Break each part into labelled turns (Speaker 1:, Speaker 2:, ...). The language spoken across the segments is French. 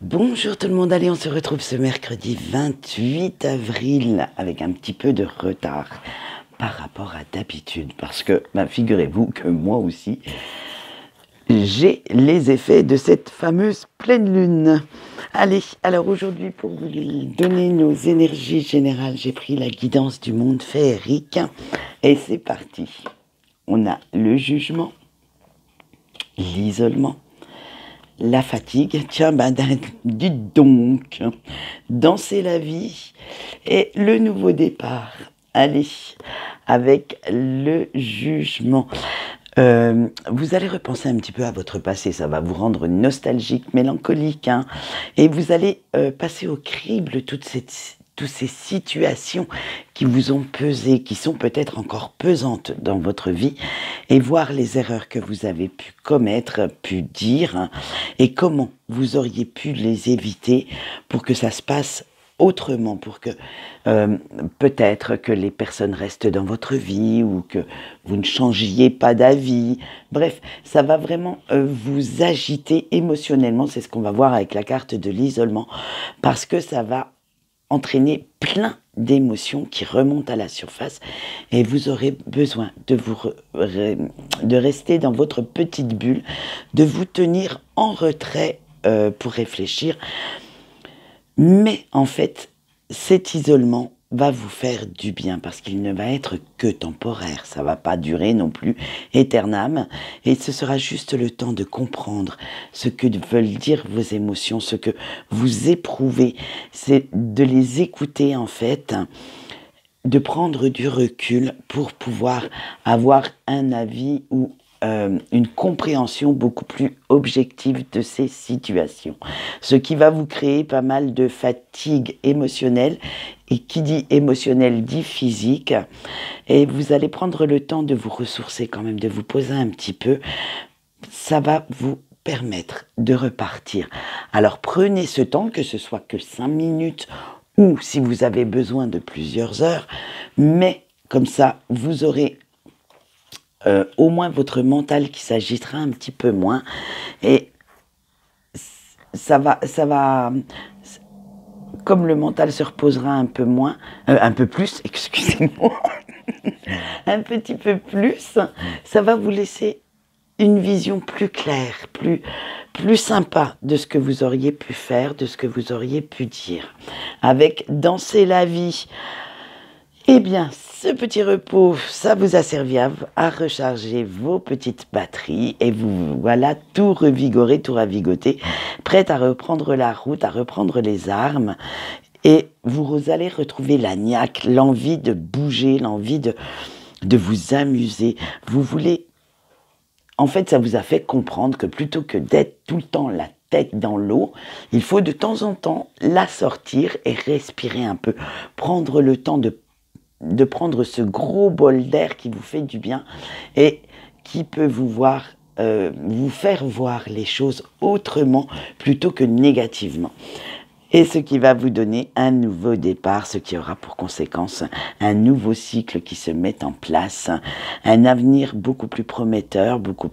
Speaker 1: Bonjour tout le monde, allez on se retrouve ce mercredi 28 avril avec un petit peu de retard par rapport à d'habitude parce que figurez-vous que moi aussi j'ai les effets de cette fameuse pleine lune. Allez, alors aujourd'hui pour vous donner nos énergies générales, j'ai pris la guidance du monde féerique et c'est parti. On a le jugement, l'isolement, la fatigue, tiens, dites donc, danser la vie et le nouveau départ. Allez, avec le jugement. Vous allez repenser un petit peu à votre passé, ça va vous rendre nostalgique, mélancolique, hein, et vous allez passer au crible toutes ces situations qui vous ont pesé, qui sont peut-être encore pesantes dans votre vie, et voir les erreurs que vous avez pu commettre, pu dire, hein, et comment vous auriez pu les éviter pour que ça se passe autrement, pour que peut-être que les personnes restent dans votre vie ou que vous ne changiez pas d'avis. Bref, ça va vraiment vous agiter émotionnellement, c'est ce qu'on va voir avec la carte de l'isolement, parce que ça va entraîner plein d'émotions qui remontent à la surface et vous aurez besoin de rester dans votre petite bulle, de vous tenir en retrait pour réfléchir. Mais en fait, cet isolement va vous faire du bien parce qu'il ne va être que temporaire. Ça ne va pas durer non plus éternam. Et ce sera juste le temps de comprendre ce que veulent dire vos émotions, ce que vous éprouvez. C'est de les écouter en fait, de prendre du recul pour pouvoir avoir un avis ou une compréhension beaucoup plus objective de ces situations. Ce qui va vous créer pas mal de fatigue émotionnelle, et qui dit émotionnel dit physique, et vous allez prendre le temps de vous ressourcer quand même, de vous poser un petit peu. Ça va vous permettre de repartir. Alors prenez ce temps, que ce soit que 5 minutes ou si vous avez besoin de plusieurs heures, mais comme ça, vous aurez au moins votre mental qui s'agitera un petit peu moins et ça va, comme le mental se reposera un peu moins, un peu plus, excusez-moi, un petit peu plus, ça va vous laisser une vision plus claire, plus sympa de ce que vous auriez pu faire, de ce que vous auriez pu dire. Avec danser la vie. Eh bien, ce petit repos, ça vous a servi à recharger vos petites batteries et vous voilà tout revigoré, tout ravigoté, prête à reprendre la route, à reprendre les armes et vous allez retrouver la niaque, l'envie de bouger, l'envie de vous amuser. Vous voulez... En fait, ça vous a fait comprendre que plutôt que d'être tout le temps la tête dans l'eau, il faut de temps en temps la sortir et respirer un peu, prendre le temps de prendre ce gros bol d'air qui vous fait du bien et qui peut vous faire voir les choses autrement plutôt que négativement. Et ce qui va vous donner un nouveau départ, ce qui aura pour conséquence un nouveau cycle qui se met en place, un avenir beaucoup plus prometteur, beaucoup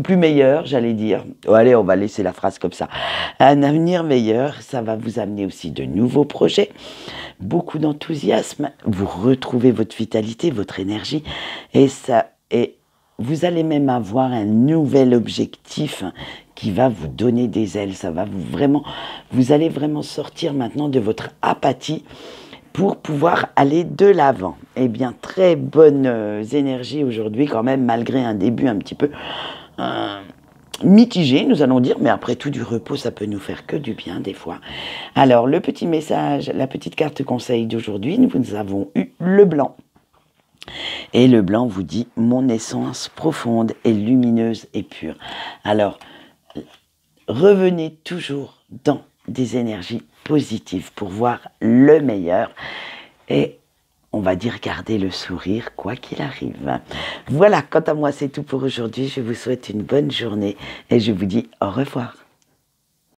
Speaker 1: plus meilleur, j'allais dire. Oh, allez, on va laisser la phrase comme ça. Un avenir meilleur, ça va vous amener aussi de nouveaux projets, beaucoup d'enthousiasme, vous retrouvez votre vitalité, votre énergie, et vous allez même avoir un nouvel objectif qui va vous donner des ailes. Vous allez vraiment sortir maintenant de votre apathie pour pouvoir aller de l'avant. Eh bien, très bonnes énergies aujourd'hui quand même, malgré un début un petit peu mitigé, nous allons dire, mais après tout, du repos, ça peut nous faire que du bien des fois. Alors, le petit message, la petite carte conseil d'aujourd'hui, nous avons eu le blanc. Et le blanc vous dit « Mon essence profonde et lumineuse et pure ». Alors, revenez toujours dans des énergies positives pour voir le meilleur et on va dire garder le sourire quoi qu'il arrive. Voilà, quant à moi c'est tout pour aujourd'hui, je vous souhaite une bonne journée et je vous dis au revoir.